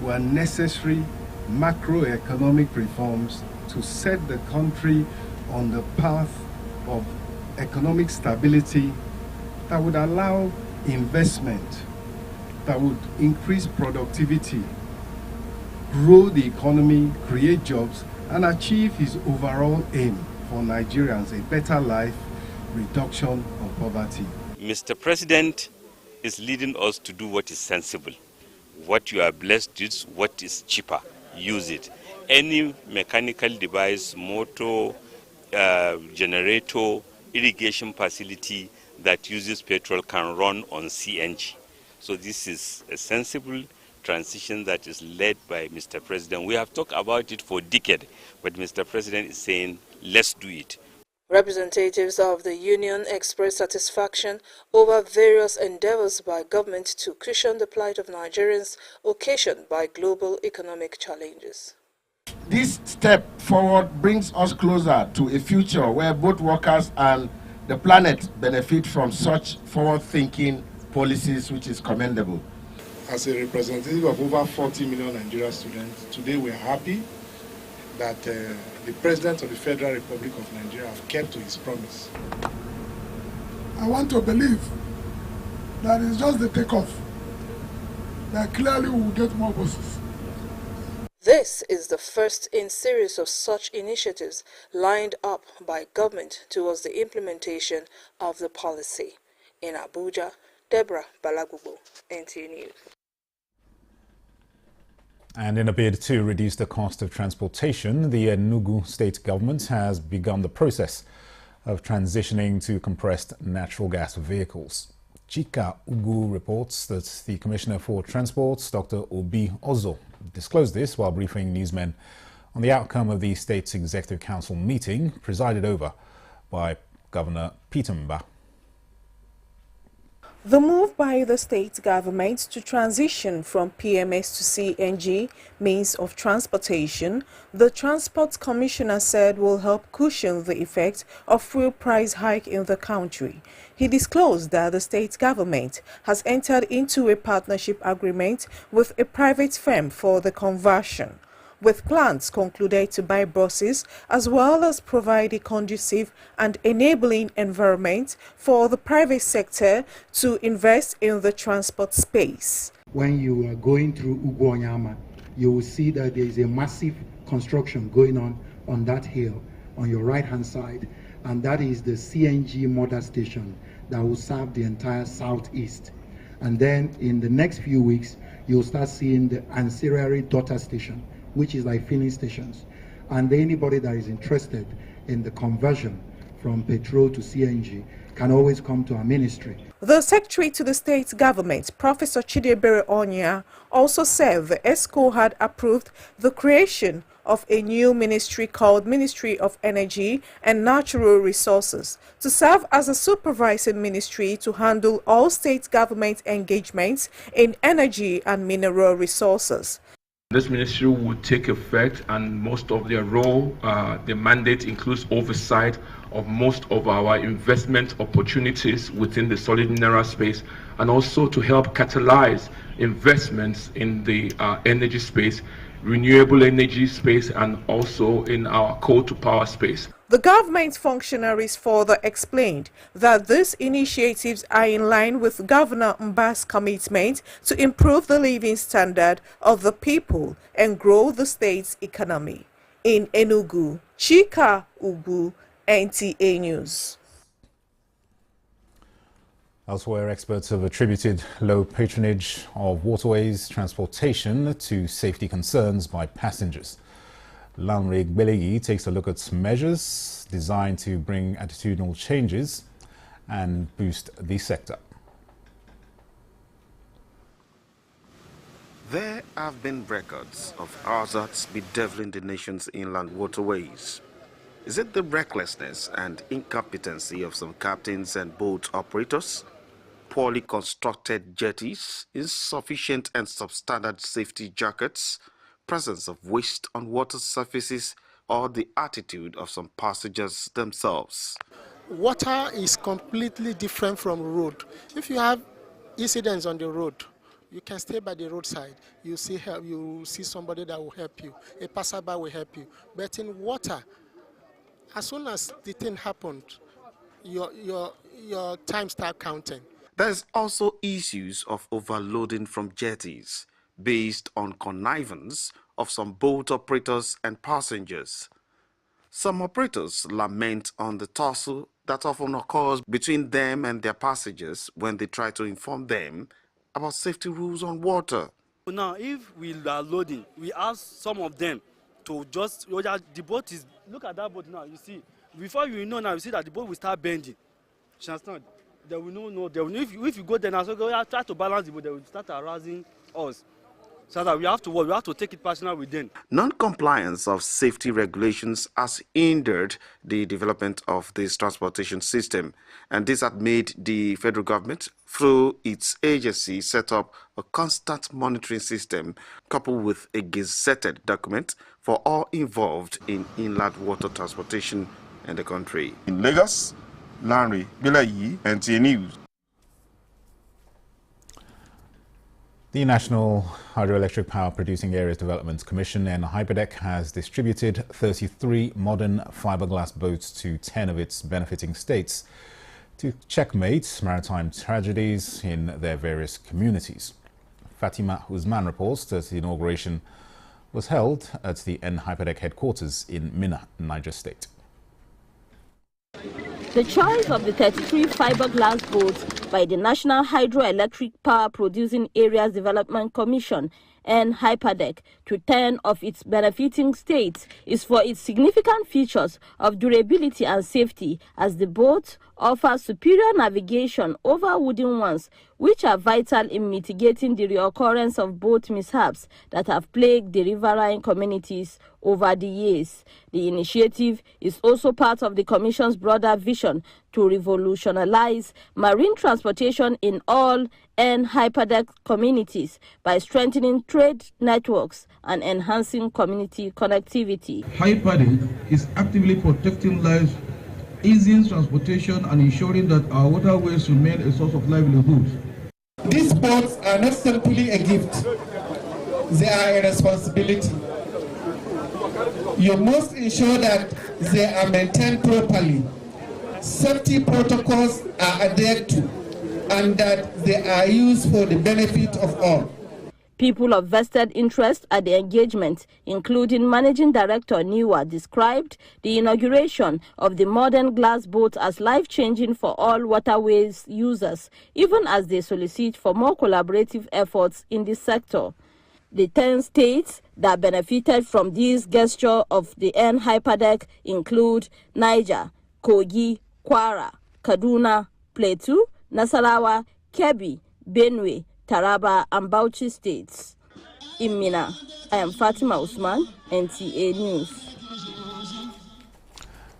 were necessary macroeconomic reforms to set the country on the path of economic stability that would allow investment, that would increase productivity, grow the economy, create jobs, and achieve his overall aim for Nigerians, a better life, reduction of poverty. Mr. President is leading us to do what is sensible. What you are blessed with, what is cheaper, use it. Any mechanical device, motor, generator, irrigation facility that uses petrol can run on CNG. So this is a sensible transition that is led by Mr. President. We have talked about it for decades, but Mr. President is saying, let's do it. Representatives of the union expressed satisfaction over various endeavors by government to cushion the plight of Nigerians occasioned by global economic challenges. This step forward brings us closer to a future where both workers and the planet benefit from such forward-thinking policies, which is commendable. As a representative of over 40 million Nigerian students, today we are happy that the President of the Federal Republic of Nigeria have kept to his promise. I want to believe that it's just the takeoff, that clearly we will get more buses. This is the first in series of such initiatives lined up by government towards the implementation of the policy. In Abuja, Deborah Balagubo, Nta News. And in a bid to reduce the cost of transportation, the Enugu state government has begun the process of transitioning to compressed natural gas vehicles. Chika Ugu reports that the Commissioner for Transport, Dr. Obi Ozo, disclosed this while briefing newsmen on the outcome of the state's Executive Council meeting presided over by Governor Peter Mba. The move by the state government to transition from PMS to CNG means of transportation, the Transport Commissioner said will help cushion the effect of fuel price hike in the country. He disclosed that the state government has entered into a partnership agreement with a private firm for the conversion, with plans concluded to buy buses as well as provide a conducive and enabling environment for the private sector to invest in the transport space. When you are going through Ugwonyama, you will see that there is a massive construction going on that hill on your right hand side, and that is the CNG mother station that will serve the entire southeast. And then in the next few weeks, you'll start seeing the ancillary daughter station, which is like filling stations. And anybody that is interested in the conversion from petrol to CNG can always come to our ministry. The Secretary to the State Government, Professor Chidebere Onya, also said the ESCO had approved the creation of a new ministry called Ministry of Energy and Natural Resources to serve as a supervising ministry to handle all state government engagements in energy and mineral resources. This ministry will take effect, and most of their role, the mandate includes oversight of most of our investment opportunities within the solid mineral space, and also to help catalyze investments in the energy space, renewable energy space, and also in our coal to power space. The government functionaries further explained that these initiatives are in line with Governor Mba's commitment to improve the living standard of the people and grow the state's economy. In Enugu, Chika Ugu, NTA News. Elsewhere, experts have attributed low patronage of waterways transportation to safety concerns by passengers. Lanre Gbelegi takes a look at measures designed to bring attitudinal changes and boost the sector. There have been records of hazards bedeviling the nation's inland waterways. Is it the recklessness and incompetency of some captains and boat operators? Poorly constructed jetties, insufficient and substandard safety jackets, presence of waste on water surfaces, or the attitude of some passengers themselves? Water is completely different from road. If you have incidents on the road, You can stay by the roadside. You see help. You see somebody that will help you. A passerby will help you. But in water, as soon as the thing happened, your time start counting. There's also issues of overloading from jetties based on connivance of some boat operators and passengers. Some operators lament on the tussle that often occurs between them and their passengers when they try to inform them about safety rules on water. Now, if we are loading, we ask some of them to just, the boat is, look at that boat now, you see, before you know now, you see that the boat will start bending. You understand? They will know, if you go there now, so try to balance the boat, they will start harassing us. So that we have to take it personal with them. Non-compliance of safety regulations has hindered the development of this transportation system, and this had made the federal government, through its agency, set up a constant monitoring system coupled with a gazetted document for all involved in inland water transportation in the country. In Lagos, Larry Bilayi, Nta News. The National Hydroelectric Power Producing Areas Development Commission and Hyperdeck has distributed 33 modern fiberglass boats to 10 of its benefiting states to checkmate maritime tragedies in their various communities. Fatima Usman reports that the inauguration was held at the Hyperdeck headquarters in Minna, Niger State. The choice of the 33 fiberglass boats by the National Hydroelectric Power Producing Areas Development Commission and Hyperdeck to 10 of its benefiting states is for its significant features of durability and safety, as the boats offer superior navigation over wooden ones, which are vital in mitigating the reoccurrence of boat mishaps that have plagued the riverine communities over the years. The initiative is also part of the Commission's broader vision to revolutionize marine transportation in all Hyperdeck communities by strengthening trade networks and enhancing community connectivity. Hyperdeck is actively protecting lives, easing transportation, and ensuring that our waterways remain a source of livelihood. These boats are not simply a gift, they are a responsibility. You must ensure that they are maintained properly, safety protocols are adhered to, and that they are used for the benefit of all. People of vested interest at the engagement, including Managing Director Niwa, described the inauguration of the modern glass boat as life-changing for all waterways users, even as they solicit for more collaborative efforts in this sector. The 10 states that benefited from this gesture of the Hyperdeck include Niger, Kogi, Kwara, Kaduna, Plateau, Nasarawa, Kebbi, Benue, Taraba, and Bauchi states. In Minna, I am Fatima Usman, NTA News.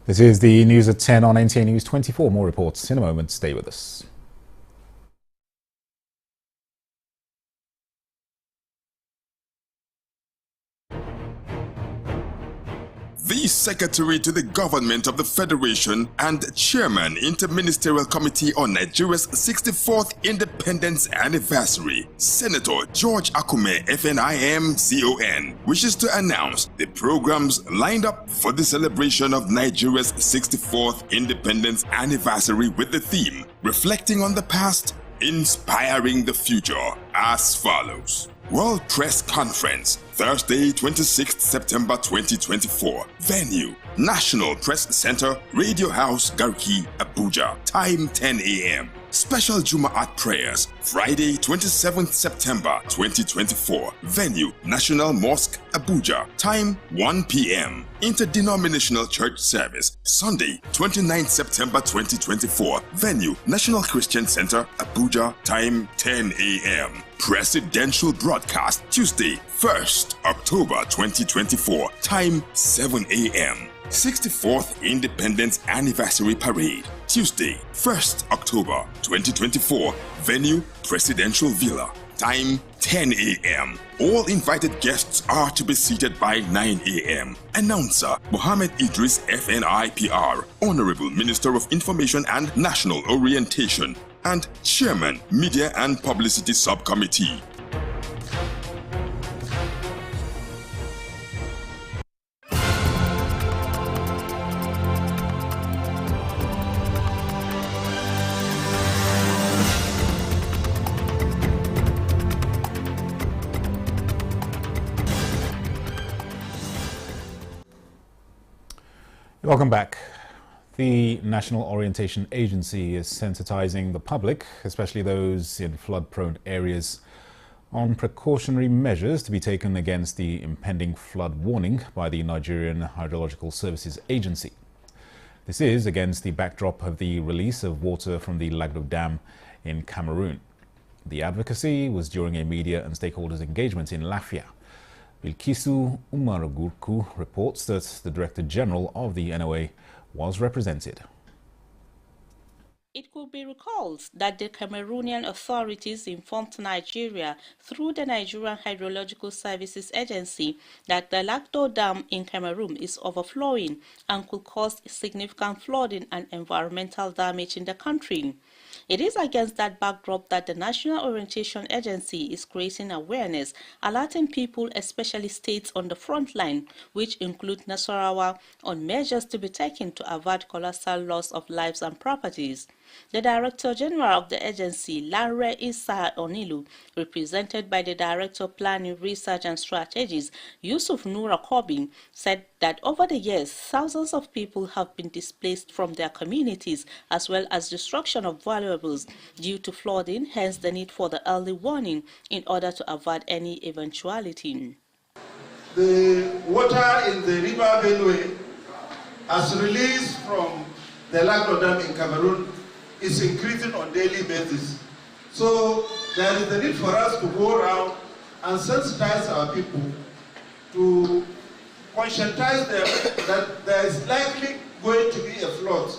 This is the news at 10 on Nta News 24. More reports in a moment. Stay with us. The Secretary to the Government of the Federation and Chairman Interministerial Committee on Nigeria's 64th Independence Anniversary, Senator George Akume FNIM-CON, wishes to announce the programs lined up for the celebration of Nigeria's 64th Independence Anniversary with the theme, Reflecting on the Past, Inspiring the Future, as follows. World Press Conference, Thursday, 26th September 2024. Venue, National Press Center, Radio House, Garki, Abuja. Time 10 a.m. Special Jumu'at prayers, Friday, 27th September 2024. Venue, National Mosque, Abuja. Time 1 p.m. Interdenominational Church Service, Sunday, 29th September 2024. Venue, National Christian Center, Abuja. Time 10 a.m. Presidential broadcast, Tuesday, 1st October 2024. Time 7 a.m. 64th Independence Anniversary Parade, Tuesday, 1st October 2024. Venue, Presidential Villa. Time 10 a.m. All invited guests are to be seated by 9 a.m. Announcer Mohammed Idris FNIPR, Honorable Minister of Information and National Orientation, and Chairman, Media and Publicity Subcommittee. Welcome back. The National Orientation Agency is sensitizing the public, especially those in flood-prone areas, on precautionary measures to be taken against the impending flood warning by the Nigerian Hydrological Services Agency. This is against the backdrop of the release of water from the Lagdo Dam in Cameroon. The advocacy was during a media and stakeholders engagement in Lafia. Bilkisu Umarugurku reports that the Director General of the NOA was represented. It could be recalled that the Cameroonian authorities informed Nigeria through the Nigerian Hydrological Services Agency that the Lagdo Dam in Cameroon is overflowing and could cause significant flooding and environmental damage in the country. It is against that backdrop that the National Orientation Agency is creating awareness, alerting people, especially states on the front line, which include Nasarawa, on measures to be taken to avert colossal loss of lives and properties. The Director General of the agency, Lanre Issa Onilu, represented by the Director of Planning, Research and Strategies, Yusuf Nura Kobin, said that over the years, thousands of people have been displaced from their communities, as well as destruction of valuables due to flooding, hence the need for the early warning in order to avert any eventuality. The water in the river Benue, as released from the Lagdo Dam in Cameroon, is increasing on daily basis. So there is the need for us to go around and sensitize our people, to conscientize them that there is likely going to be a flood.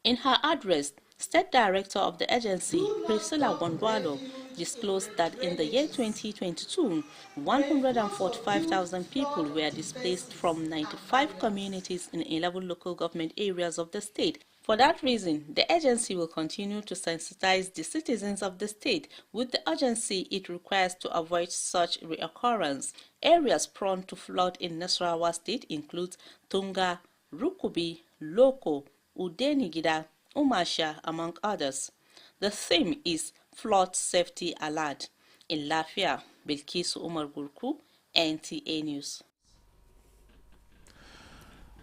In her address, State Director of the agency, Priscilla Wondwalo, disclosed that in the year 2022, 145,000 people were displaced from 95 communities in 11 local government areas of the state. For that reason, the agency will continue to sensitize the citizens of the state with the urgency it requires to avoid such reoccurrence. Areas prone to flood in Nasarawa state include Tunga, Rukubi, Loko, Udenigida, Umasha, among others. The theme is Flood Safety Alert. In Lafia, Bilkisu Umar Gurku, Nta News.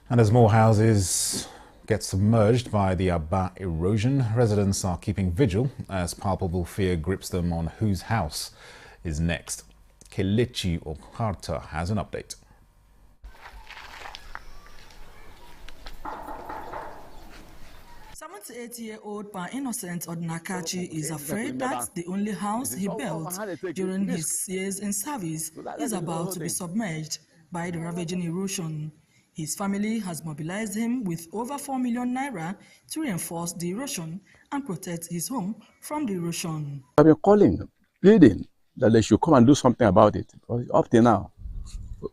And as more houses get submerged by the Aba erosion, residents are keeping vigil as palpable fear grips them on whose house is next. Kelechi Okarta has an update. 78-year-old Pa Innocent Odnakachi is afraid that the only house he built during his years in service is about to be submerged by the ravaging erosion. His family has mobilized him with over 4 million naira to reinforce the erosion and protect his home from the erosion. I've been calling, pleading that they should come and do something about it. Up till now,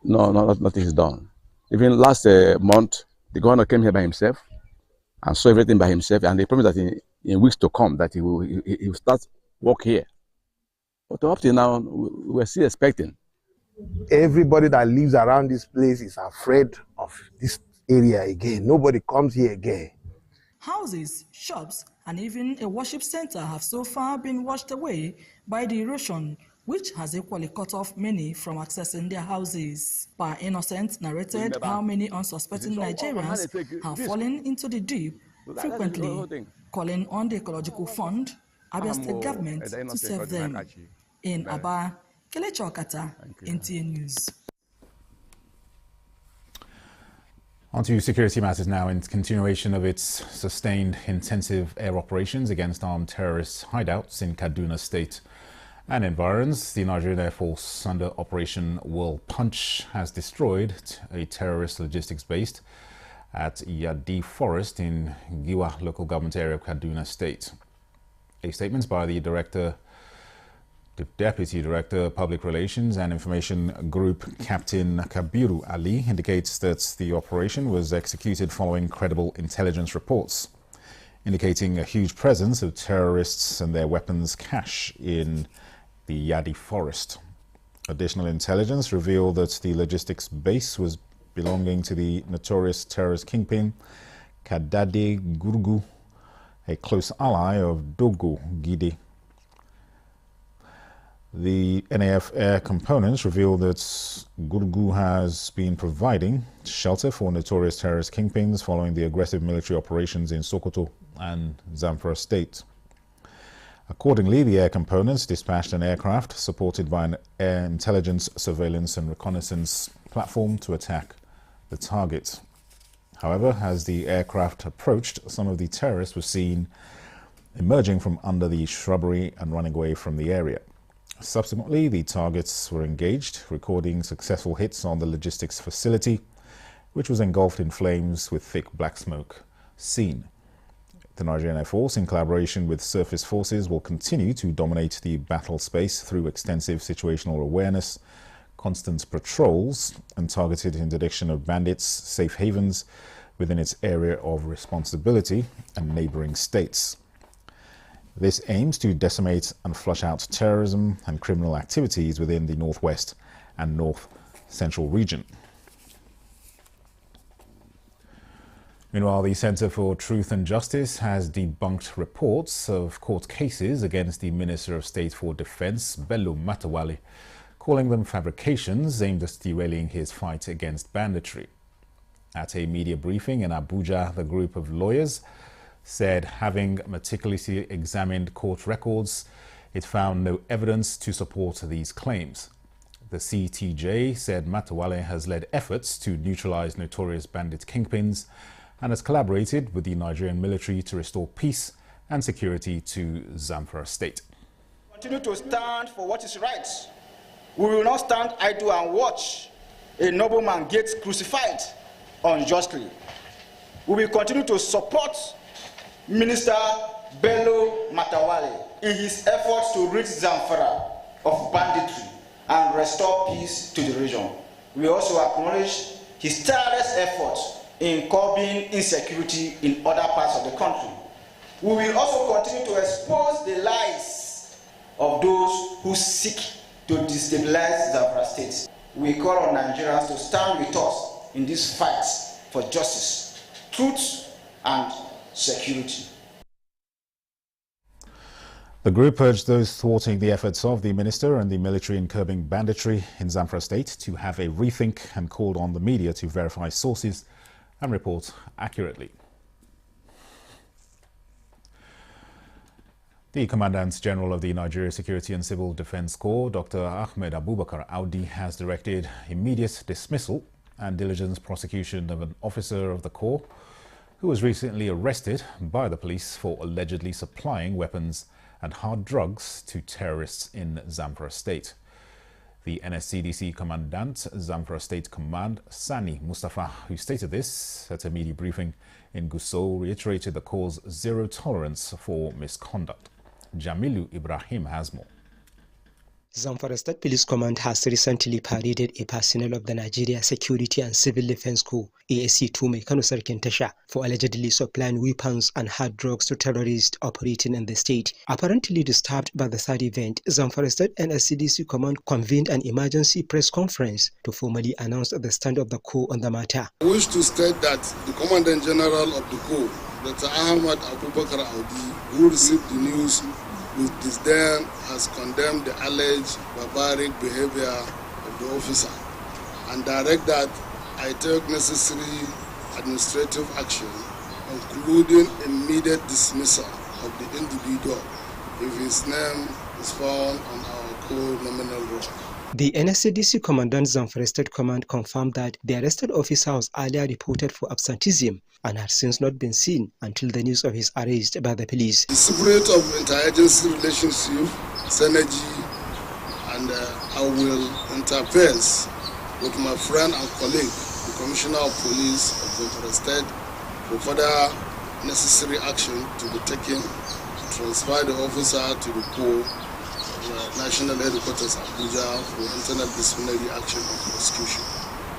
nothing is done. Even last month, the governor came here by himself and saw everything by himself, and they promised that in weeks to come that he will start work here. But up till now, we're still expecting. Everybody that lives around this place is afraid of this area again. Nobody comes here again. Houses, shops, and even a worship center have so far been washed away by the erosion, which has equally cut off many from accessing their houses. Pa Innocent narrated how many unsuspecting Nigerians have fallen into the deep, frequently calling on the Ecological Fund, Abia State government, to save them. In Aba, Kelechi Okata, Nta News. On to security matters now. In continuation of its sustained intensive air operations against armed terrorist hideouts in Kaduna State and environs, the Nigerian Air Force under Operation World Punch has destroyed a terrorist logistics base at Yadi Forest in Giwa local government area of Kaduna State. A statement by the Deputy Director, Public Relations and Information Group, Captain Kabiru Ali, indicates that the operation was executed following credible intelligence reports, indicating a huge presence of terrorists and their weapons cache in the Yadi Forest. Additional intelligence revealed that the logistics base was belonging to the notorious terrorist kingpin Kadade Gurgu, a close ally of Dogo Gide. The NAF Air Components revealed that Gurgu has been providing shelter for notorious terrorist kingpins following the aggressive military operations in Sokoto and Zamfara State. Accordingly, the Air Components dispatched an aircraft supported by an air intelligence, surveillance and reconnaissance platform to attack the target. However, as the aircraft approached, some of the terrorists were seen emerging from under the shrubbery and running away from the area. Subsequently, the targets were engaged, recording successful hits on the logistics facility, which was engulfed in flames with thick black smoke seen. The Nigerian Air Force, in collaboration with surface forces, will continue to dominate the battle space through extensive situational awareness, constant patrols, and targeted interdiction of bandits' safe havens within its area of responsibility and neighboring states. This aims to decimate and flush out terrorism and criminal activities within the Northwest and North Central region. Meanwhile, the Center for Truth and Justice has debunked reports of court cases against the Minister of State for Defense, Bello Matawalle, calling them fabrications aimed at derailing his fight against banditry. At a media briefing in Abuja, the group of lawyers said, having meticulously examined court records, it found no evidence to support these claims. The CTJ said Matawalle has led efforts to neutralize notorious bandit kingpins and has collaborated with the Nigerian military to restore peace and security to Zamfara State. Continue to stand for what is right. We will not stand idle and watch a nobleman get crucified unjustly. We will continue to support Minister Bello Matawalle in his efforts to rid Zamfara of banditry and restore peace to the region. We also acknowledge his tireless efforts in curbing insecurity in other parts of the country. We will also continue to expose the lies of those who seek to destabilize Zamfara State. We call on Nigerians to stand with us in this fight for justice, truth, and security. The group urged those thwarting the efforts of the minister and the military in curbing banditry in Zamfara State to have a rethink and called on the media to verify sources and report accurately. The Commandant General of the Nigeria Security and Civil Defense Corps, Dr. Ahmed Abubakar Audi, has directed immediate dismissal and diligent prosecution of an officer of the Corps who was recently arrested by the police for allegedly supplying weapons and hard drugs to terrorists in Zamfara State. The NSCDC Commandant, Zamfara State Command, Sani Mustafa, who stated this at a media briefing in Gusau, reiterated the Corps' zero tolerance for misconduct. Jamilu Ibrahim has more. Zamfara State Police Command has recently paraded a personnel of the Nigeria Security and Civil Defense Corps, ASC-2 Mai Kano Sarkin Tasha, for allegedly supplying weapons and hard drugs to terrorists operating in the state. Apparently disturbed by the third event, Zamfara State NSCDC Command convened an emergency press conference to formally announce the stand of the Corps on the matter. I wish to state that the Commandant General of the Corps, Dr. Ahmed Abubakar Audi, who received the news with disdain, has condemned the alleged barbaric behavior of the officer and direct that I take necessary administrative action, including immediate dismissal of the individual if his name is found on our Corps nominal roll. The NSCDC Commandant Zamfara State Command confirmed that the arrested officer was earlier reported for absenteeism and had since not been seen until the news of his arrest by the police. The spirit of interagency relationship, synergy, and I will interface with my friend and colleague, the Commissioner of Police of Zamfara State, for further necessary action to be taken to transfer the officer to the Corps National Headquarters Abuja for internal disciplinary action and prosecution.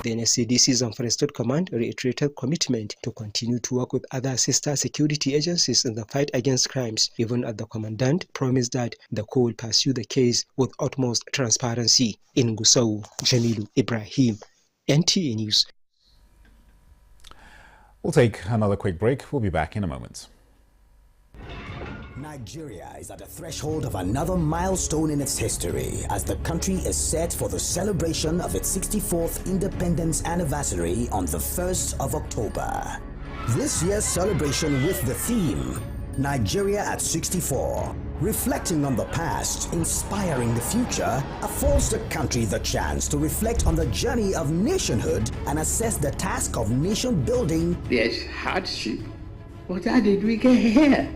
The NSCDC Zamfara State Command reiterated commitment to continue to work with other sister security agencies in the fight against crimes, even as the Commandant promised that the Corps will pursue the case with utmost transparency. In Gusau, Jamilu Ibrahim, NTA News. We'll take another quick break. We'll be back in a moment. Nigeria is at the threshold of another milestone in its history as the country is set for the celebration of its 64th independence anniversary on the 1st of October. This year's celebration with the theme, Nigeria at 64, reflecting on the past, inspiring the future, affords the country the chance to reflect on the journey of nationhood and assess the task of nation building. There's hardship, but how did we get here?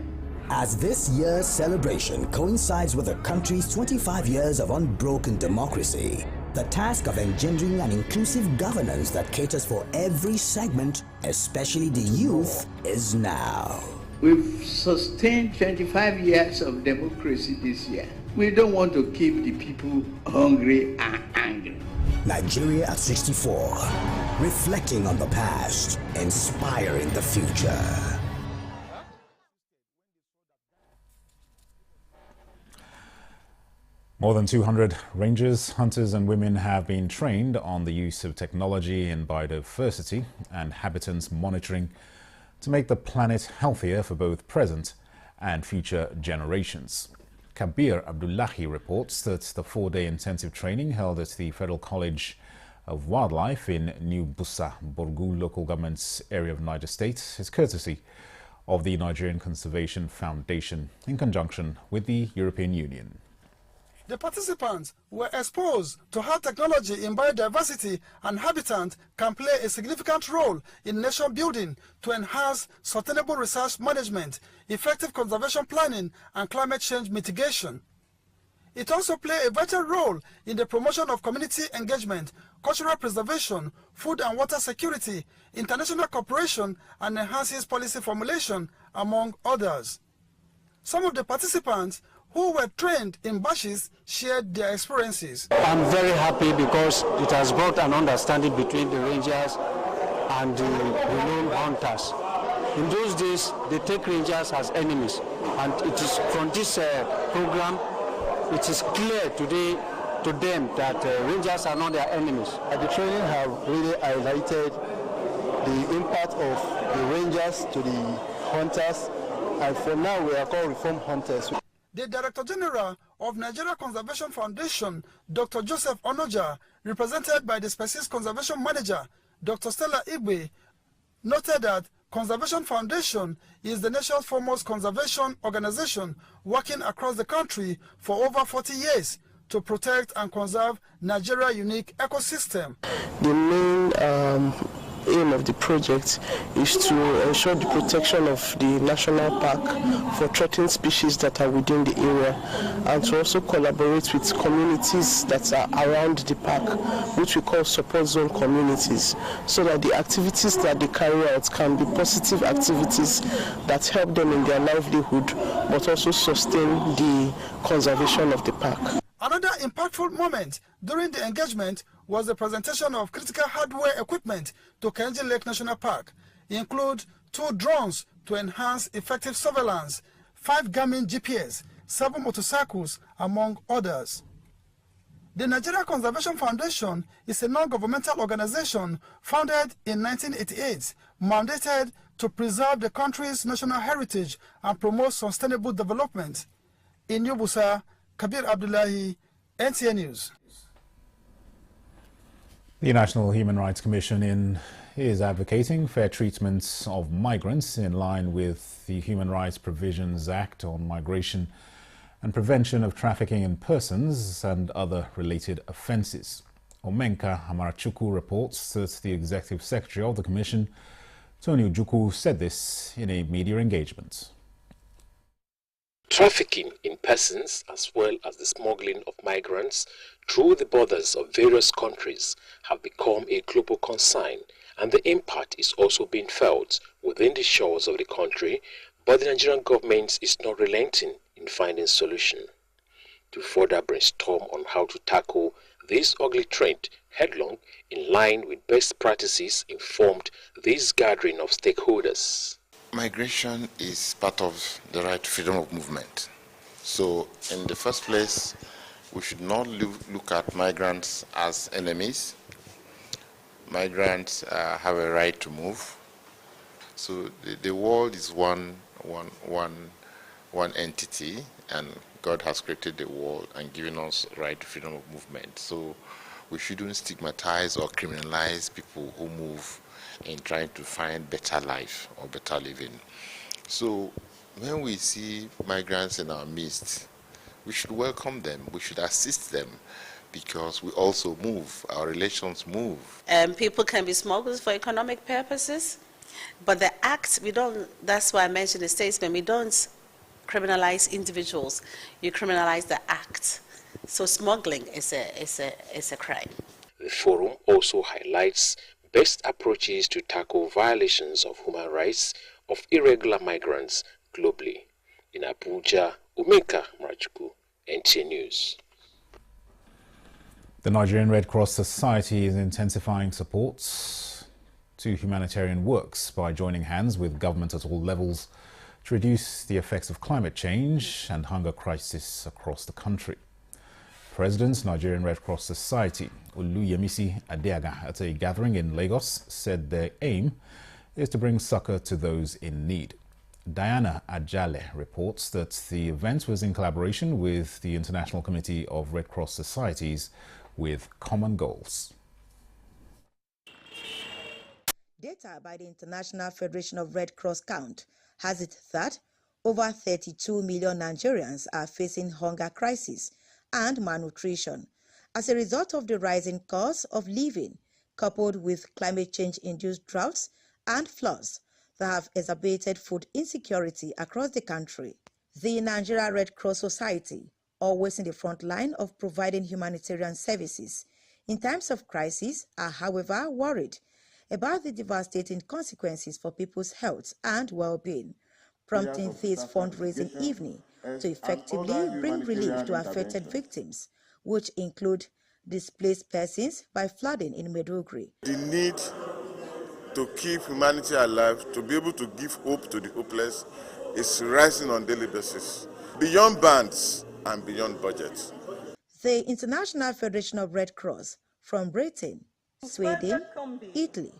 As this year's celebration coincides with the country's 25 years of unbroken democracy, the task of engendering an inclusive governance that caters for every segment, especially the youth, is now. We've sustained 25 years of democracy this year. We don't want to keep the people hungry and angry. Nigeria at 64, reflecting on the past, inspiring the future. More than 200 rangers, hunters and women have been trained on the use of technology in biodiversity and habitat monitoring to make the planet healthier for both present and future generations. Kabir Abdullahi reports that the 4-day intensive training held at the Federal College of Wildlife in New Busa, Borgu local government's area of Niger State is courtesy of the Nigerian Conservation Foundation in conjunction with the European Union. The participants were exposed to how technology in biodiversity and habitat can play a significant role in nation building to enhance sustainable resource management, effective conservation planning, and climate change mitigation. It also plays a vital role in the promotion of community engagement, cultural preservation, food and water security, international cooperation, and enhances policy formulation, among others. Some of the participants who were trained in bashes shared their experiences. I'm very happy because it has brought an understanding between the rangers and the renowned hunters. In those days, they take rangers as enemies, and it is from this program, it is clear today to them that rangers are not their enemies. The training have really highlighted the impact of the rangers to the hunters, and for now we are called reform hunters. The Director General of Nigeria Conservation Foundation, Dr. Joseph Onoja, represented by the Species Conservation Manager, Dr. Stella Igwe, noted that Conservation Foundation is the nation's foremost conservation organization working across the country for over 40 years to protect and conserve Nigeria's unique ecosystem. The main aim of the project is to ensure the protection of the national park for threatened species that are within the area, and to also collaborate with communities that are around the park, which we call support zone communities, so that the activities that they carry out can be positive activities that help them in their livelihood, but also sustain the conservation of the park. Another impactful moment during the engagement was the presentation of critical hardware equipment to Kenji Lake National Park. It includes 2 drones to enhance effective surveillance, 5 Garmin GPS, 7 motorcycles, among others. The Nigeria Conservation Foundation is a non-governmental organization founded in 1988, mandated to preserve the country's national heritage and promote sustainable development. In New Busa, Kabir Abdullahi, Nta News. The National Human Rights Commission is advocating fair treatment of migrants in line with the Human Rights Provisions Act on Migration and Prevention of Trafficking in Persons and other related offences. Omenka Amarachuku reports that the Executive Secretary of the Commission, Tony Ojukwu, said this in a media engagement. Trafficking in persons, as well as the smuggling of migrants through the borders of various countries, have become a global concern, and the impact is also being felt within the shores of the country, but the Nigerian government is not relenting in finding solution. To further brainstorm on how to tackle this ugly trend headlong in line with best practices, informed this gathering of stakeholders. Migration is part of the right to freedom of movement. So in the first place, we should not look at migrants as enemies. Migrants have a right to move. So the world is one one entity, and God has created the world and given us right to freedom of movement. So we shouldn't stigmatize or criminalize people who move in trying to find better life or better living. So when we see migrants in our midst, we should welcome them, we should assist them, because we also move, our relations move. People can be smugglers for economic purposes, but the act, that's why I mentioned the statement, we don't criminalize individuals, you criminalize the act. So smuggling is a crime. The forum also highlights best approaches to tackle violations of human rights of irregular migrants globally. In Abuja, Umeka Mrachuku, Nta News. The Nigerian Red Cross Society is intensifying supports to humanitarian works by joining hands with government at all levels to reduce the effects of climate change and hunger crisis across the country. President, Nigerian Red Cross Society, Oluyemisi Adeaga, at a gathering in Lagos, said their aim is to bring succor to those in need. Diana Ajale reports that the event was in collaboration with the International Committee of Red Cross Societies with common goals. Data by the International Federation of Red Cross count has it that over 32 million Nigerians are facing hunger crisis and malnutrition as a result of the rising cost of living, coupled with climate change-induced droughts and floods that have exacerbated food insecurity across the country. The Nigeria Red Cross Society, always in the front line of providing humanitarian services in times of crisis, are however worried about the devastating consequences for people's health and well-being, prompting this fundraising evening to effectively bring relief to affected victims, which include displaced persons by flooding in Maiduguri. The need to keep humanity alive, to be able to give hope to the hopeless, is rising on a daily basis, beyond bands and beyond budgets. The International Federation of Red Cross from Britain, Sweden, Italy,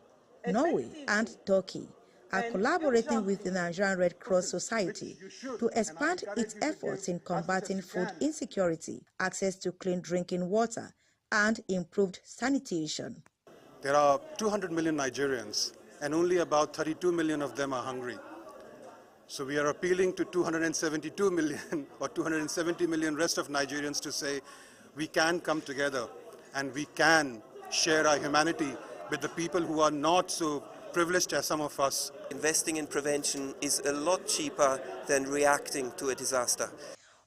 Norway and Turkey are collaborating with the Nigerian Red Cross Society to expand its efforts in combating food insecurity, access to clean drinking water, and improved sanitation. There are 200 million Nigerians, and only about 32 million of them are hungry. So we are appealing to 272 million or 270 million rest of Nigerians to say we can come together and we can share our humanity with the people who are not so privileged as some of us. Investing in prevention is a lot cheaper than reacting to a disaster.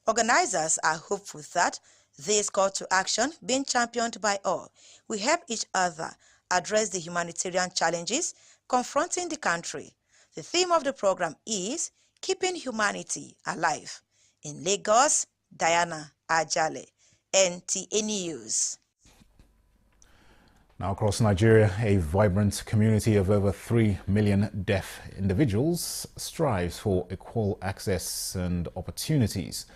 Organizers are hopeful that this call to action, being championed by all, will help each other address the humanitarian challenges confronting the country. The theme of the program is Keeping Humanity Alive. In Lagos, Diana Ajale, NTA News. Now across Nigeria, a vibrant community of over 3 million deaf individuals strives for equal access and opportunities.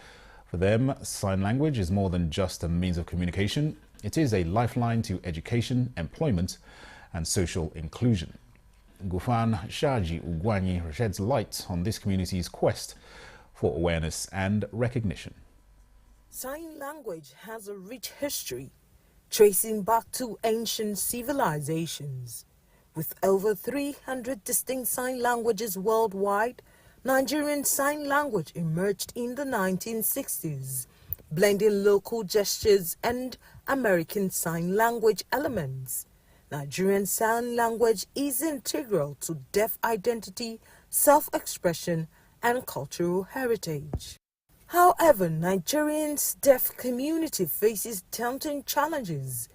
For them, sign language is more than just a means of communication. It is a lifeline to education, employment, and social inclusion. Gufan Shaji Ugwanyi sheds light on this community's quest for awareness and recognition. Sign language has a rich history, tracing back to ancient civilizations. With over 300 distinct sign languages worldwide, Nigerian Sign Language emerged in the 1960s, blending local gestures and American Sign Language elements. Nigerian Sign Language is integral to deaf identity, self-expression, and cultural heritage. However, Nigerians' deaf community faces daunting challenges.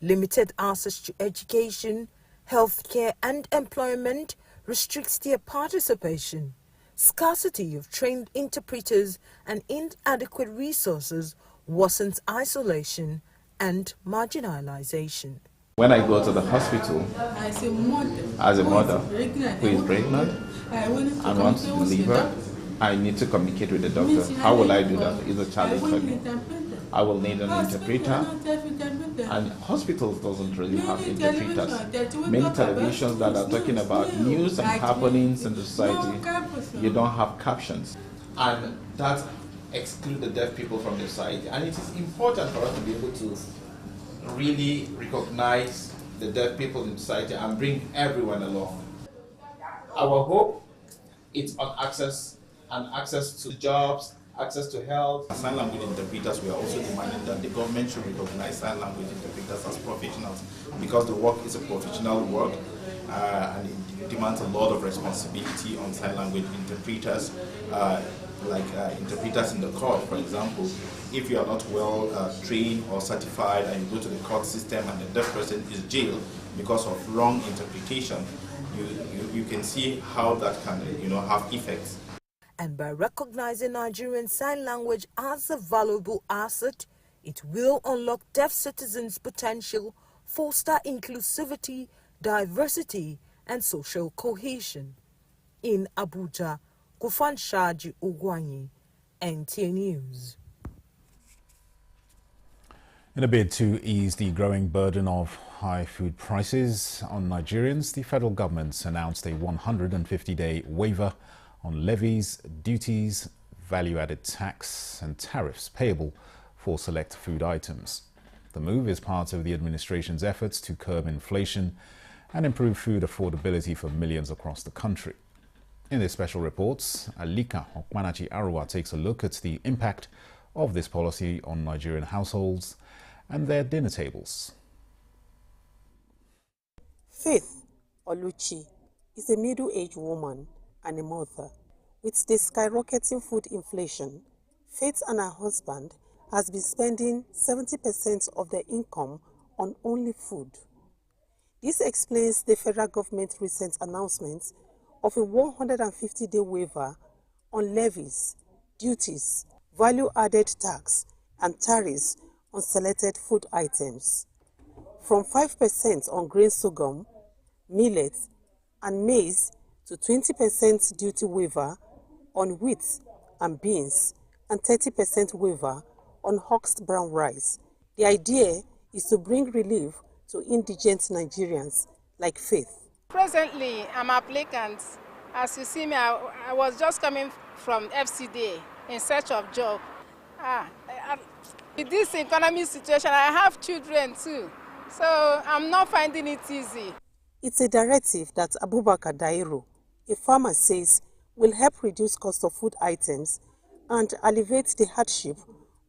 Limited access to education, healthcare, and employment restricts their participation. Scarcity of trained interpreters and inadequate resources worsens isolation and marginalization. When I go to the hospital as a mother who is pregnant and wants to deliver, I need to communicate with the doctor. How will I do that? It's a challenge for me. I will need an interpreter, and hospitals doesn't really have interpreters. Many televisions that are talking about news and happenings in the society, you don't have captions. and that exclude the deaf people from the society. And it is important for us to be able to really recognize the deaf people in society and bring everyone along. Our hope is on access to jobs, access to health. Sign language interpreters, we are also demanding that the government should recognize sign language interpreters as professionals, because the work is a professional work and it demands a lot of responsibility on sign language interpreters, like interpreters in the court, for example. If you are not well trained or certified and you go to the court system and the deaf person is jailed because of wrong interpretation, you can see how that can have effects. And by recognizing Nigerian Sign Language as a valuable asset, it will unlock deaf citizens' potential, foster inclusivity, diversity, and social cohesion. In Abuja, Kufan Shaji Ugwanyi, Nta News. In a bid to ease the growing burden of high food prices on Nigerians, the federal government announced a 150-day waiver on levies, duties, value-added tax and tariffs payable for select food items. The move is part of the administration's efforts to curb inflation and improve food affordability for millions across the country. In this special report, Alika Okmanachi Arwa takes a look at the impact of this policy on Nigerian households and their dinner tables. Faith Oluchi is a middle-aged woman and a mother. With the skyrocketing food inflation, Faith and her husband has been spending 70% of their income on only food. This explains the federal government's recent announcement of a 150-day waiver on levies, duties, value-added tax, and tariffs on selected food items. From 5% on grain sorghum, millet, and maize to 20% duty waiver on wheat and beans and 30% waiver on husked brown rice. The idea is to bring relief to indigent Nigerians like Faith. Presently, I'm an applicant. As you see me, I was just coming from FCDA in search of job. In this economic situation, I have children too, so I'm not finding it easy. It's a directive that Abubakar Dairo, a farmer, says will help reduce cost of food items and alleviate the hardship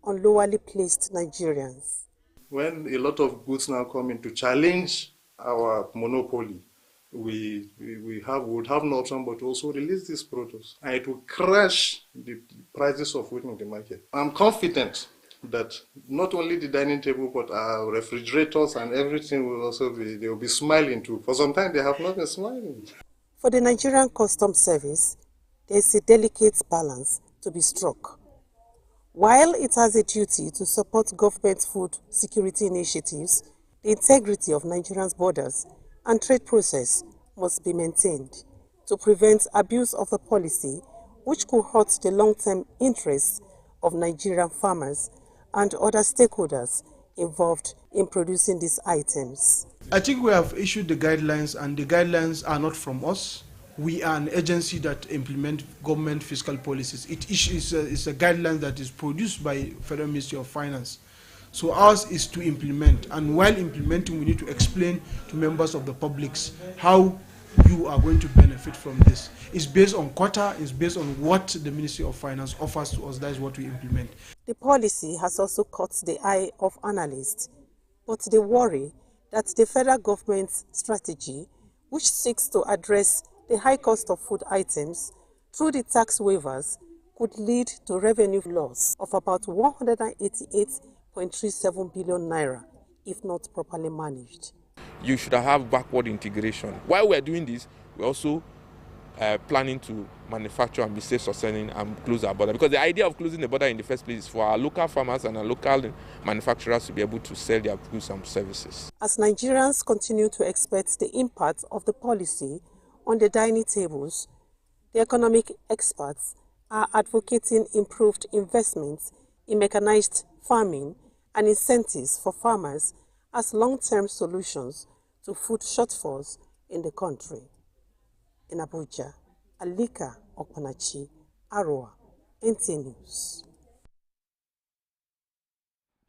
on lowly placed Nigerians. When a lot of goods now come in to challenge our monopoly, we would have no option but to also release these products, and it will crash the prices of food in the market. I'm confident that not only the dining table but our refrigerators and everything will also they will be smiling too. For some time they have not been smiling. For the Nigerian Customs Service, there is a delicate balance to be struck. While it has a duty to support government food security initiatives, the integrity of Nigeria's borders and trade process must be maintained to prevent abuse of the policy, which could hurt the long-term interests of Nigerian farmers and other stakeholders involved in producing these items. I think we have issued the guidelines, and the guidelines are not from us. We are an agency that implements government fiscal policies. It's a guideline that is produced by Federal Ministry of Finance. So ours is to implement, and while implementing, we need to explain to members of the public how you are going to benefit from this. It's based on quota, it's based on what the Ministry of Finance offers to us. That is what we implement. The policy has also caught the eye of analysts, but they worry that the federal government's strategy, which seeks to address the high cost of food items through the tax waivers, could lead to revenue loss of about 188.37 billion naira if not properly managed. You should have backward integration. While we're doing this, we're also planning to manufacture and be self-sustaining and close our border. Because the idea of closing the border in the first place is for our local farmers and our local manufacturers to be able to sell their goods and services. As Nigerians continue to expect the impact of the policy on the dining tables, the economic experts are advocating improved investments in mechanized farming and incentives for farmers as long-term solutions to food shortfalls in the country. In Abuja, Alika Okpanachi, Arua, Nta News.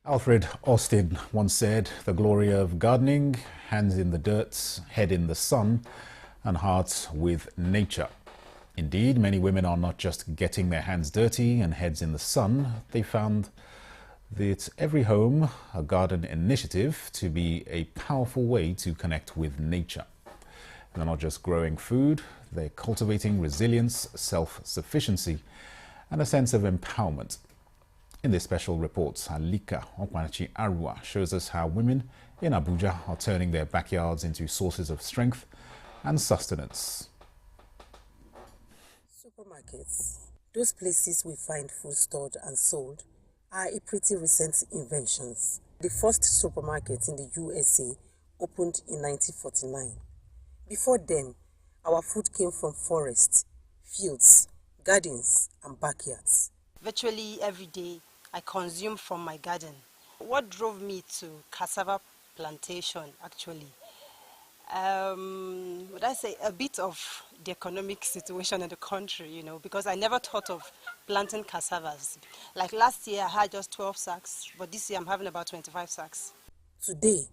Alfred Austin once said, "The glory of gardening, hands in the dirt, head in the sun, and heart with nature." Indeed, many women are not just getting their hands dirty and heads in the sun. They found that Every Home, a garden initiative, to be a powerful way to connect with nature. And they're not just growing food, they're cultivating resilience, self-sufficiency, and a sense of empowerment. In this special report, Alika Okwanachi Arua shows us how women in Abuja are turning their backyards into sources of strength and sustenance. Supermarkets, those places we find food stored and sold, are a pretty recent inventions. The first supermarket in the USA opened in 1949. Before then, our food came from forests, fields, gardens, and backyards. Virtually every day, I consume from my garden. What drove me to cassava plantation, actually? Would I say a bit of the economic situation in the country, because I never thought of planting cassavas. Like last year, I had just 12 sacks, but this year I'm having about 25 sacks. Today,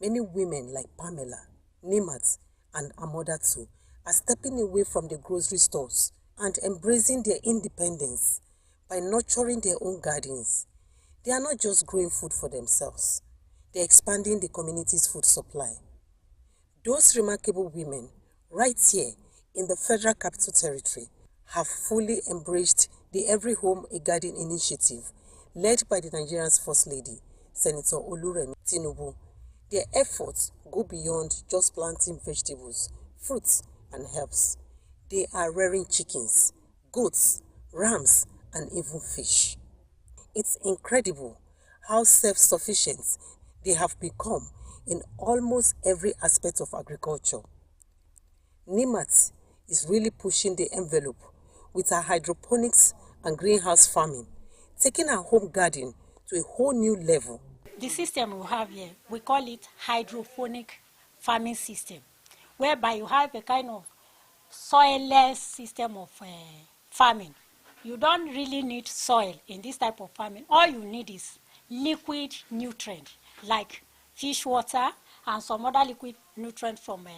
many women like Pamela, Nimat, and Amodatu are stepping away from the grocery stores and embracing their independence by nurturing their own gardens. They are not just growing food for themselves, they're expanding the community's food supply. Those remarkable women, right here in the Federal Capital Territory, have fully embraced the Every Home a Garden initiative led by the Nigerian's First Lady, Senator Oluremi Tinubu. Their efforts go beyond just planting vegetables, fruits, and herbs. They are rearing chickens, goats, rams, and even fish. It's incredible how self-sufficient they have become in almost every aspect of agriculture. Nimat is really pushing the envelope with her hydroponics and greenhouse farming, taking her home garden to a whole new level. The system we have here, we call it hydroponic farming system, whereby you have a kind of soilless system of farming. You don't really need soil in this type of farming. All you need is liquid nutrient, like fish water and some other liquid nutrient from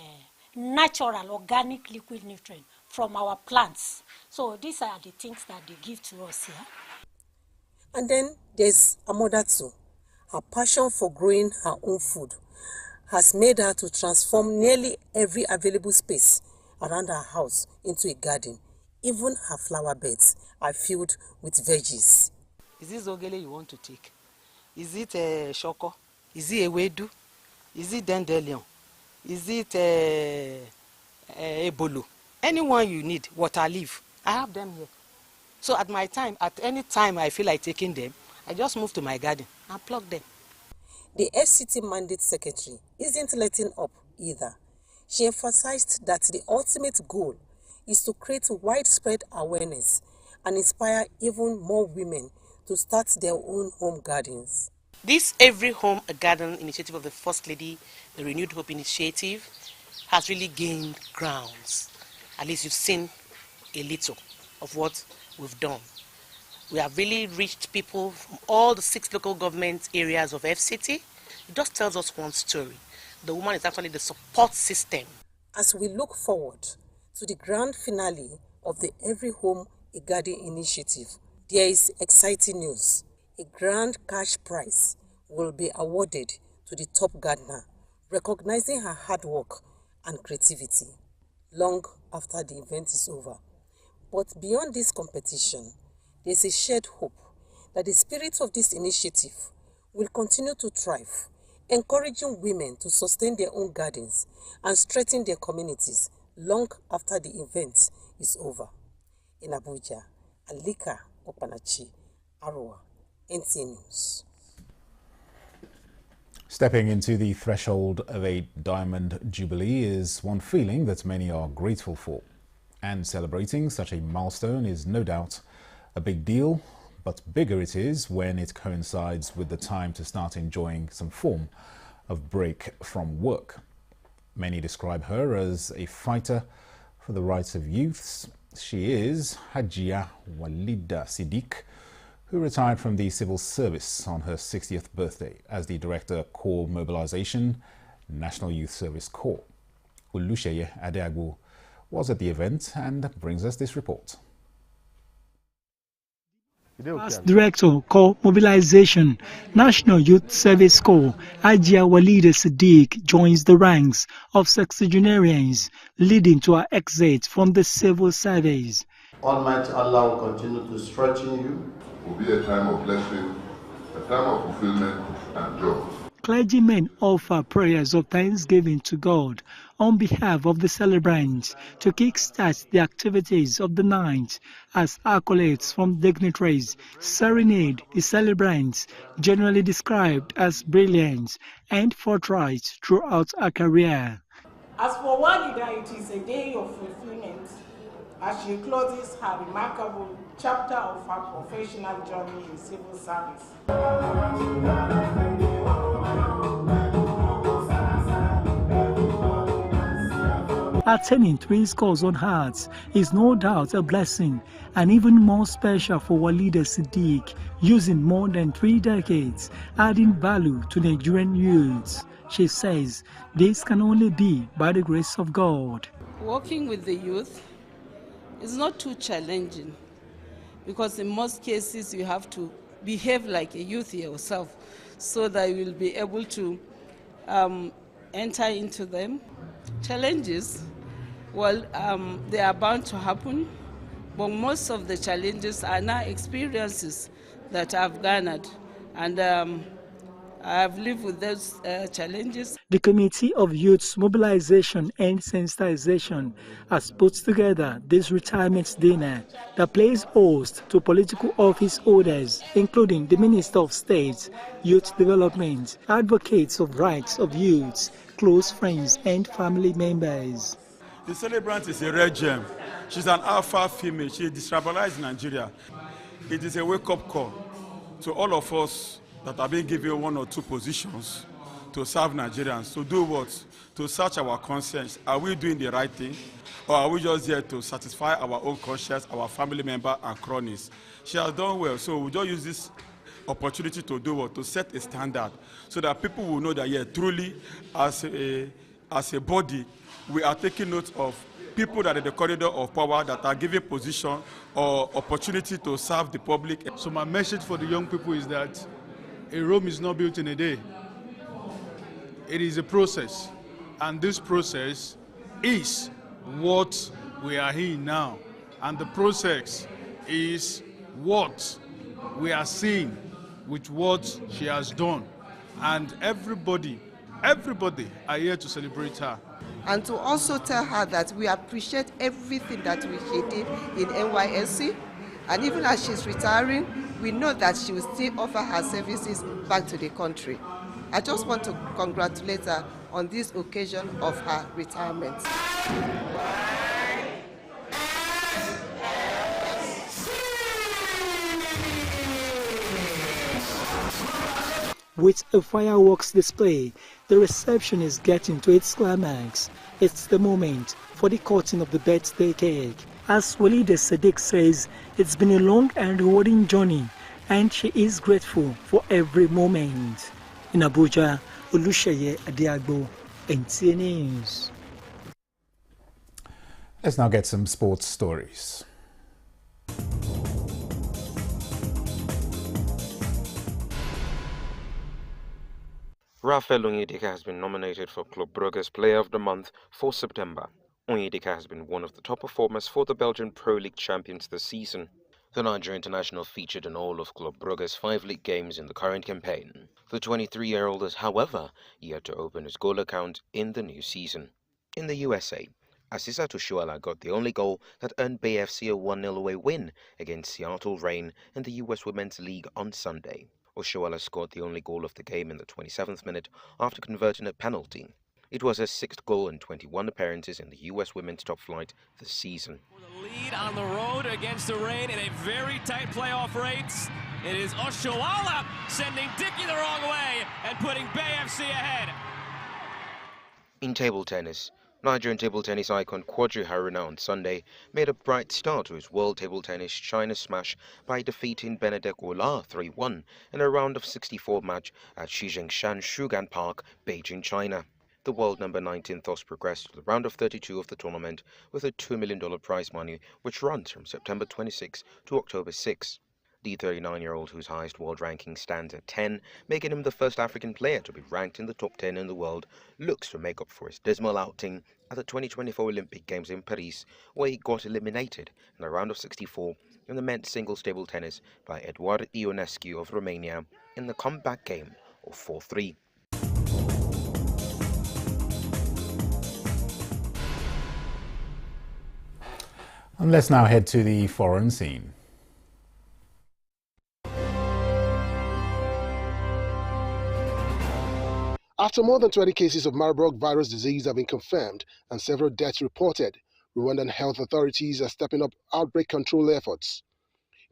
natural organic liquid nutrient from our plants. So these are the things that they give to us here. And then there's Amodatu. Her passion for growing her own food has made her to transform nearly every available space around her house into a garden. Even her flower beds are filled with veggies. Is this ogele you want to take? Is it a shoko? Is it a wedu? Is it dandelion? Is it a bolo? Anyone you need, water leaf. I have them here. So at any time I feel like taking them, I just move to my garden and pluck them. The FCT Mandate Secretary isn't letting up either. She emphasized that the ultimate goal is to create widespread awareness and inspire even more women to start their own home gardens. This Every Home a Garden initiative of the First Lady, the Renewed Hope initiative, has really gained grounds. At least you've seen a little of what we've done. We have really reached people from all the 6 local government areas of FCT. It just tells us one story. The woman is actually the support system. As we look forward to the grand finale of the Every Home a Garden initiative, there is exciting news. A grand cash prize will be awarded to the top gardener, recognizing her hard work and creativity long after the event is over. But beyond this competition, there's a shared hope that the spirit of this initiative will continue to thrive, encouraging women to sustain their own gardens and strengthen their communities long after the event is over. In Abuja, Alika Opanachi, Arua, Nta News. Stepping into the threshold of a Diamond Jubilee is one feeling that many are grateful for. And celebrating such a milestone is no doubt a big deal, but bigger it is when it coincides with the time to start enjoying some form of break from work. Many describe her as a fighter for the rights of youths, She is Hajia Walida Siddiq, who retired from the civil service on her 60th birthday as the Director of Corps Mobilization, National Youth Service Corps. Olusheye Adeagbo was at the event and brings us this report. As Director, Corps Mobilization, National Youth Service Corps, Hajia Walida Siddiq joins the ranks of sexagenarians, leading to her exit from the civil service. Almighty Allah will continue to strengthen you. It will be a time of blessing, a time of fulfillment and joy. Clergymen offer prayers of thanksgiving to God on behalf of the celebrants to kickstart the activities of the night as accolades from dignitaries serenade the celebrants, generally described as brilliant and forthright throughout her career. As for Walida, it is a day of fulfillment as she closes her remarkable chapter of her professional journey in civil service. Attaining 3 scores on hearts is no doubt a blessing, and even more special for Walida Siddiq, using more than 3 decades, adding value to Nigerian youths. She says this can only be by the grace of God. Working with the youth is not too challenging because in most cases you have to behave like a youth yourself so that you will be able to enter into them. Challenges, well, they are bound to happen, but most of the challenges are now experiences that I've garnered, and I've lived with those challenges. The Committee of Youth Mobilization and Sensitization has put together this retirement dinner that plays host to political office holders, including the Minister of State, Youth Development, advocates of rights of youths, close friends and family members. The celebrant is a rare gem. She's an alpha female. She destabilized Nigeria. It is a wake-up call to all of us that are being given 1 or 2 positions to serve Nigerians. To do what? To search our conscience. Are we doing the right thing? Or are we just here to satisfy our own conscience, our family member and cronies? She has done well, so we just use this opportunity to do what? To set a standard so that people will know that, yeah, truly, as a body, we are taking note of people that are in the corridor of power that are given position or opportunity to serve the public. So my message for the young people is that a Rome is not built in a day. It is a process, and this process is what we are in now, and the process is what we are seeing with what she has done, and everybody are here to celebrate her. And to also tell her that we appreciate everything that she did in NYSC, and even as she's retiring, we know that she will still offer her services back to the country. I just want to congratulate her on this occasion of her retirement. With a fireworks display, the reception is getting to its climax. It's the moment for the cutting of the birthday cake. As Walida Siddiq says, it's been a long and rewarding journey, and she is grateful for every moment. In Abuja, Olusheye Adeagbo, Nta News. Let's now get some sports stories. Rafael Onyedika has been nominated for Club Brugge's Player of the Month for September. Onyedika has been one of the top performers for the Belgian Pro League champions this season. The Nigerian international featured in all of Club Brugge's 5 league games in the current campaign. The 23-year-old is, however, yet to open his goal account in the new season. In the USA, Asisa Toshuala got the only goal that earned Bay FC a 1-0 away win against Seattle Reign in the US Women's League on Sunday. Oshuala scored the only goal of the game in the 27th minute after converting a penalty. It was her 6th goal in 21 appearances in the US Women's top flight this season. Lead on the road against the Reign in a very tight playoff race. It is Oshuala sending Dickey the wrong way and putting Bay FC ahead. In table tennis, Nigerian table tennis icon Kwadri Haruna on Sunday made a bright start to his World Table Tennis China smash by defeating Benedek Ola 3-1 in a round of 64 match at Shijingshan Shugan Park, Beijing, China. The world number 19 thus progressed to the round of 32 of the tournament with a $2 million prize money, which runs from September 26 to October 6. The 39-year-old, whose highest world ranking stands at 10, making him the first African player to be ranked in the top 10 in the world, looks to make up for his dismal outing at the 2024 Olympic Games in Paris, where he got eliminated in the round of 64 in the men's singles table tennis by Eduard Ionescu of Romania in the comeback game of 4-3. And let's now head to the foreign scene. After more than 20 cases of Marburg virus disease have been confirmed and several deaths reported, Rwandan health authorities are stepping up outbreak control efforts.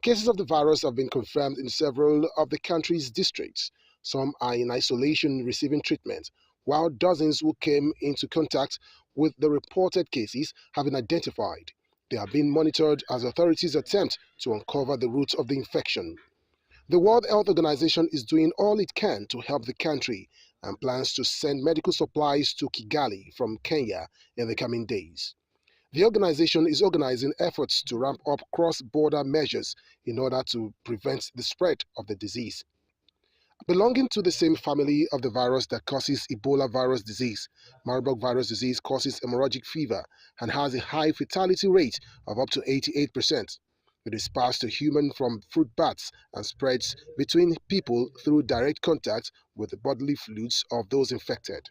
Cases of the virus have been confirmed in several of the country's districts. Some are in isolation receiving treatment, while dozens who came into contact with the reported cases have been identified. They are being monitored as authorities attempt to uncover the roots of the infection. The World Health Organization is doing all it can to help the country and plans to send medical supplies to Kigali from Kenya in the coming days. The organization is organizing efforts to ramp up cross-border measures in order to prevent the spread of the disease. Belonging to the same family of the virus that causes Ebola virus disease, Marburg virus disease causes hemorrhagic fever and has a high fatality rate of up to 88%. It is passed to humans from fruit bats and spreads between people through direct contact with the bodily fluids of those infected.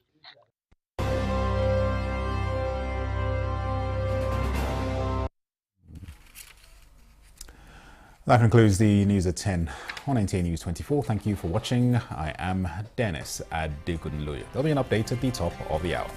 That concludes the news at 10 on Nta News 24. Thank you for watching. I am Dennis Adekunloye. There'll be an update at the top of the hour.